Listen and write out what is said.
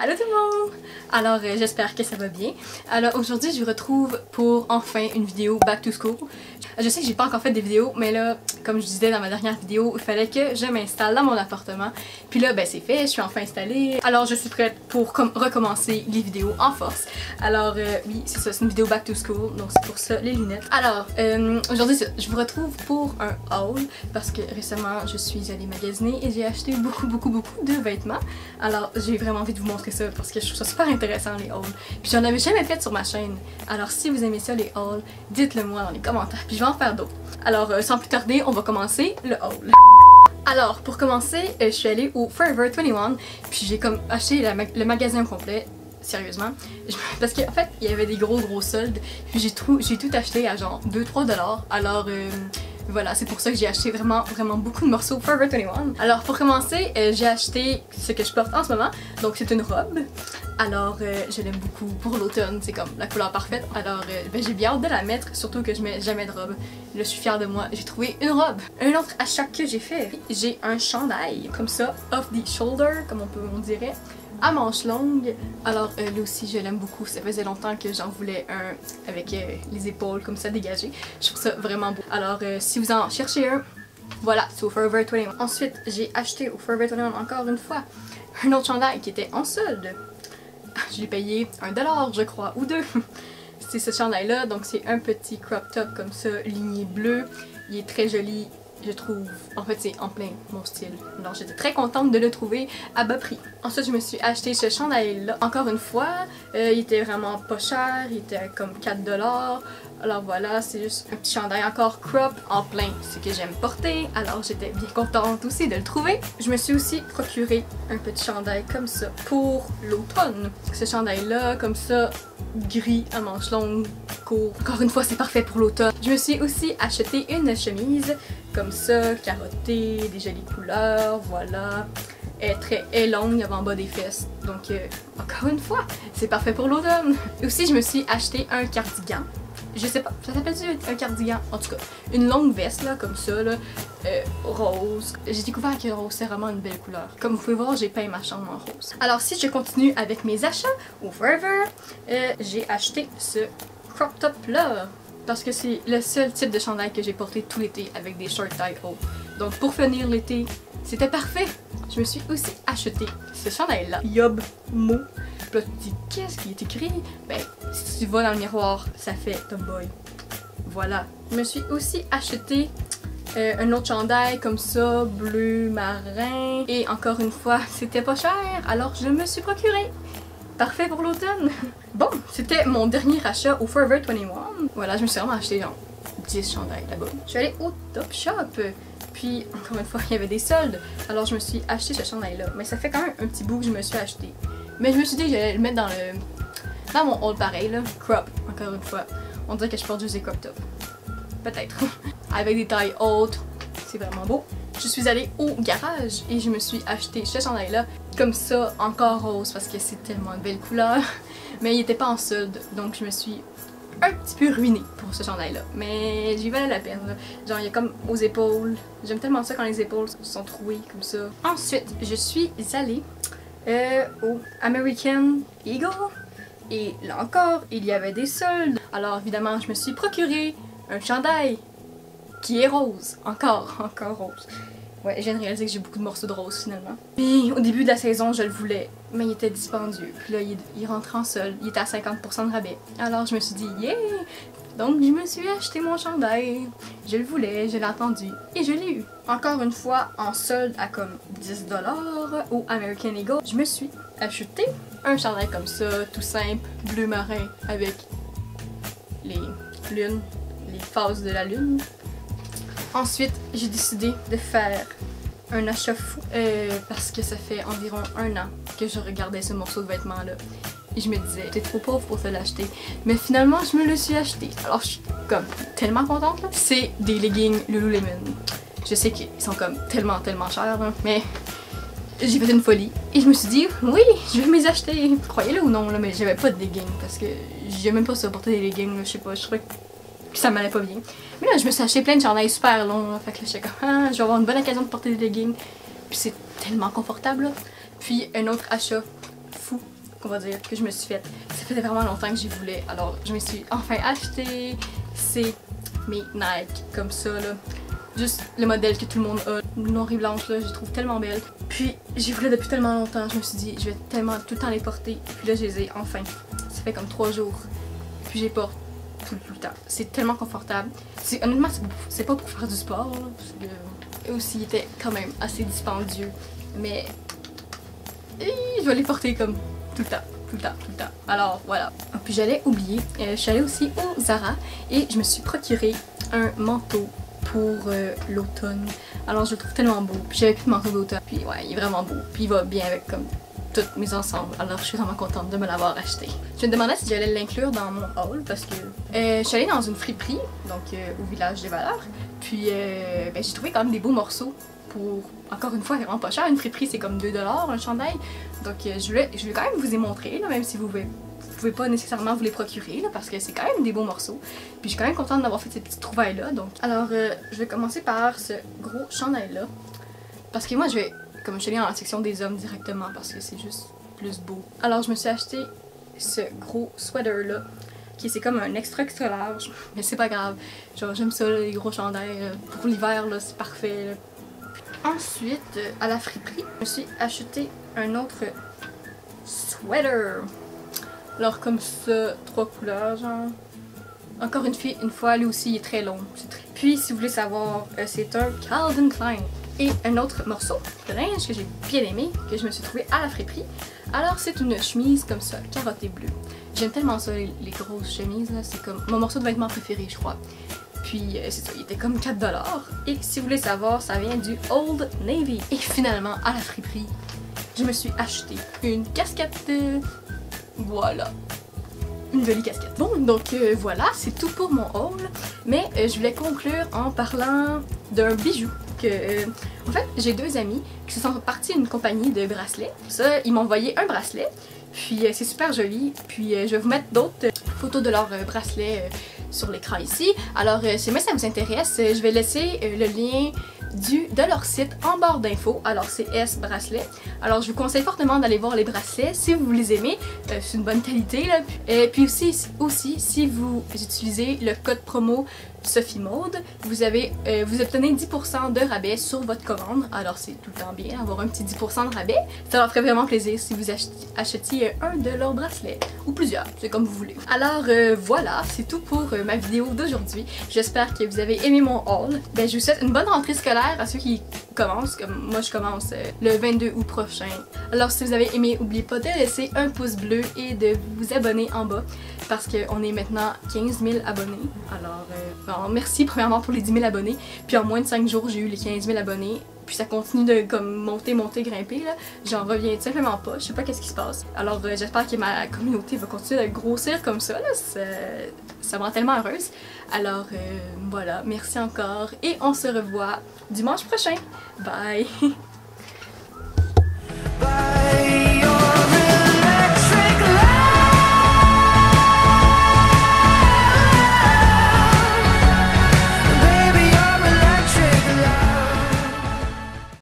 Allô tout le monde! Alors j'espère que ça va bien. Alors aujourd'hui je vous retrouve pour enfin une vidéo back to school. Je sais que j'ai pas encore fait des vidéos, mais là, comme je disais dans ma dernière vidéo, il fallait que je m'installe dans mon appartement. Puis là, ben c'est fait, je suis enfin installée. Alors je suis prête pour recommencer les vidéos en force. Alors oui, c'est ça, c'est une vidéo back to school, donc c'est pour ça les lunettes. Alors aujourd'hui je vous retrouve pour un haul parce que récemment je suis allée magasiner et j'ai acheté beaucoup de vêtements. Alors j'ai vraiment envie de vous montrer ça parce que je trouve ça super intéressant les hauls. Puis j'en avais jamais fait sur ma chaîne. Alors si vous aimez ça les hauls, dites-le moi dans les commentaires. Puis je vais en faire d'autres. Alors sans plus tarder, on va commencer le haul. Alors pour commencer, je suis allée au Forever 21 puis j'ai comme acheté le magasin complet. Sérieusement, parce qu'en fait il y avait des gros soldes, puis j'ai tout acheté à genre 2-3$. Alors voilà, c'est pour ça que j'ai acheté vraiment beaucoup de morceaux Forever 21. Alors pour commencer, j'ai acheté ce que je porte en ce moment, donc c'est une robe. Alors je l'aime beaucoup pour l'automne, c'est comme la couleur parfaite. Alors ben, j'ai bien hâte de la mettre, surtout que je mets jamais de robe. Là je suis fière de moi, j'ai trouvé une robe. Un autre achat que j'ai fait, j'ai un chandail comme ça, off the shoulder, comme on dirait, à manches longues. Alors là aussi je l'aime beaucoup, ça faisait longtemps que j'en voulais un avec les épaules comme ça dégagées. Je trouve ça vraiment beau. Alors si vous en cherchez un, voilà, c'est au Forever 21. Ensuite j'ai acheté au Forever 21 encore une fois un autre chandail qui était en solde. Je l'ai payé $1 je crois, ou 2. C'est ce chandail là, donc c'est un petit crop top comme ça, ligné bleu. Il est très joli. Je trouve, en fait c'est en plein mon style, alors j'étais très contente de le trouver à bas prix. Ensuite je me suis acheté ce chandail là, encore une fois, il était vraiment pas cher, il était comme $4. Alors voilà, c'est juste un petit chandail encore crop en plein, ce que j'aime porter, alors j'étais bien contente aussi de le trouver. Je me suis aussi procuré un petit chandail comme ça pour l'automne. Ce chandail là, comme ça, gris à manches longues, court. Encore une fois c'est parfait pour l'automne. Je me suis aussi acheté une chemise comme ça, carottée, des jolies couleurs, voilà. Elle est longue, avant en bas des fesses, donc encore une fois, c'est parfait pour l'automne. Et aussi je me suis acheté un cardigan. Je sais pas, ça s'appelle-tu un cardigan? En tout cas, une longue veste là, comme ça, là, rose. J'ai découvert que le rose c'est vraiment une belle couleur. Comme vous pouvez voir, j'ai peint ma chambre en rose. Alors si je continue avec mes achats au Forever, j'ai acheté ce crop top là. Parce que c'est le seul type de chandail que j'ai porté tout l'été avec des short tie haut. Donc pour finir l'été, c'était parfait. Je me suis aussi acheté ce chandail là, Yob Mo. Puis là tu te dis qu'est-ce qui est écrit? Ben si tu vas dans le miroir, ça fait tomboy. Voilà. Je me suis aussi acheté un autre chandail comme ça, bleu marin. Et encore une fois, c'était pas cher, alors je me suis procuré. Parfait pour l'automne! Bon, c'était mon dernier achat au Forever 21. Voilà, je me suis vraiment acheté genre 10 chandails là-bas. Je suis allée au Topshop, puis encore une fois, il y avait des soldes. Alors je me suis acheté ce chandail-là. Mais ça fait quand même un petit bout que je me suis acheté. Mais je me suis dit que j'allais le mettre dans mon haul pareil, là. Crop, encore une fois. On dirait que je porte juste des crop tops. Peut-être. Avec des tailles hautes. C'est vraiment beau. Je suis allée au garage et je me suis acheté ce chandail là comme ça, encore rose parce que c'est tellement une belle couleur, mais il était pas en solde, donc je me suis un petit peu ruinée pour ce chandail là, mais j'y valait la peine là. Genre il y a comme aux épaules, j'aime tellement ça quand les épaules sont trouées comme ça. Ensuite je suis allée au American Eagle et là encore il y avait des soldes, alors évidemment je me suis procuré un chandail qui est rose, encore rose. Ouais, je viens de réaliser que j'ai beaucoup de morceaux de rose finalement. Puis au début de la saison, je le voulais, mais il était dispendieux. Puis là, il rentrait en solde, il était à 50% de rabais. Alors je me suis dit, yeah! Donc je me suis acheté mon chandail. Je le voulais, je l'ai attendu et je l'ai eu. Encore une fois, en solde à comme $10 au American Eagle, je me suis acheté un chandail comme ça, tout simple, bleu marin avec les lunes, les phases de la lune. Ensuite, j'ai décidé de faire un achat fou parce que ça fait environ 1 an que je regardais ce morceau de vêtement là et je me disais t'es trop pauvre pour te l'acheter, mais finalement je me le suis acheté. Alors je suis comme tellement contente là. C'est des leggings Lululemon. Je sais qu'ils sont comme tellement chers hein, mais j'ai fait une folie et je me suis dit oui je vais me les acheter. Croyez-le ou non là, mais j'avais pas de leggings parce que j'ai même pas supporté des leggings là, je sais pas, je trouvais que ça m'allait pas bien. Mais là, je me suis acheté plein de chandails super longs, là. Fait que là, j'étais comme, ah, je vais avoir une bonne occasion de porter des leggings. Puis c'est tellement confortable, là. Puis un autre achat fou qu'on va dire, que je me suis faite. Ça faisait vraiment longtemps que j'y voulais. Alors, je me suis enfin acheté. C'est mes Nike, comme ça, là. Juste le modèle que tout le monde a. Noir et blanche, là, je les trouve tellement belles. Puis, j'y voulais depuis tellement longtemps. Je me suis dit, je vais tellement tout le temps les porter. Puis là, je les ai enfin. Ça fait comme 3 jours. Puis, je les porte tout le temps. C'est tellement confortable. Honnêtement, c'est pas pour faire du sport, là, parce que... Et aussi, il était quand même assez dispendieux. Mais... je vais les porter comme tout le temps. Tout le temps, tout le temps. Alors voilà. Puis j'allais oublier, je suis allée aussi au Zara et je me suis procuré un manteau pour l'automne. Alors je le trouve tellement beau. Puis j'avais plus de manteau d'automne. Puis ouais, il est vraiment beau. Puis il va bien avec comme tous mes ensembles. Alors je suis vraiment contente de me l'avoir acheté. Je me demandais si j'allais l'inclure dans mon haul parce que je suis allée dans une friperie, donc au village des Valeurs. Puis ben, j'ai trouvé quand même des beaux morceaux. Pour, encore une fois, vraiment pas cher. Une friperie, c'est comme 2$ un chandail. Donc je vais quand même vous les montrer, là, même si vous pouvez pas nécessairement vous les procurer, là, parce que c'est quand même des beaux morceaux. Puis je suis quand même contente d'avoir fait ces petites trouvailles-là. Donc, alors, je vais commencer par ce gros chandail-là. Parce que moi, je vais, comme je suis allée dans la section des hommes directement, parce que c'est juste plus beau. Alors, je me suis acheté ce gros sweater-là. Qui c'est comme un extra large. Mais c'est pas grave. Genre, j'aime ça, là, les gros chandails. Pour l'hiver, là, c'est parfait, là. Ensuite, à la friperie, je me suis acheté un autre sweater. Alors comme ça, 3 couleurs, genre. Encore une fois, lui aussi il est très long. Puis, si vous voulez savoir, c'est un Calvin Klein. Et un autre morceau de linge que j'ai bien aimé, que je me suis trouvé à la friperie. Alors, c'est une chemise comme ça, carottée bleue. J'aime tellement ça, les grosses chemises, là. C'est comme mon morceau de vêtement préféré, je crois. Puis c'est ça, il était comme 4$. Et si vous voulez savoir, ça vient du Old Navy. Et finalement, à la friperie, je me suis acheté une casquette. Voilà. Une jolie casquette. Bon, donc voilà, c'est tout pour mon haul. Mais je voulais conclure en parlant d'un bijou. En fait, j'ai 2 amis qui se sont partis d'une compagnie de bracelets. Ça, ils m'ont envoyé un bracelet. Puis c'est super joli. Puis je vais vous mettre d'autres photos de leurs bracelets sur l'écran ici. Alors si jamais ça vous intéresse, je vais laisser le lien de leur site en barre d'infos. Alors c'est S Bracelet. Alors je vous conseille fortement d'aller voir les bracelets si vous les aimez. C'est une bonne qualité là. Et puis aussi si vous utilisez le code promo Sophie Maude, vous obtenez 10% de rabais sur votre commande. Alors c'est tout le temps bien d'avoir un petit 10% de rabais. Ça leur ferait vraiment plaisir si vous achetiez un de leurs bracelets. Ou plusieurs, c'est comme vous voulez. Alors voilà, c'est tout pour ma vidéo d'aujourd'hui. J'espère que vous avez aimé mon haul. Ben, je vous souhaite une bonne rentrée scolaire à ceux qui commencent, comme moi je commence le 22 août prochain. Alors si vous avez aimé, n'oubliez pas de laisser un pouce bleu et de vous abonner en bas. Parce qu'on est maintenant 15 000 abonnés. Alors, merci premièrement pour les 10 000 abonnés. Puis en moins de 5 jours, j'ai eu les 15 000 abonnés. Puis ça continue de comme monter, grimper là. J'en reviens tout simplement pas. Je sais pas qu'est-ce qui se passe. Alors j'espère que ma communauté va continuer de grossir comme ça là. Ça me rend tellement heureuse. Alors voilà, merci encore. Et on se revoit dimanche prochain. Bye!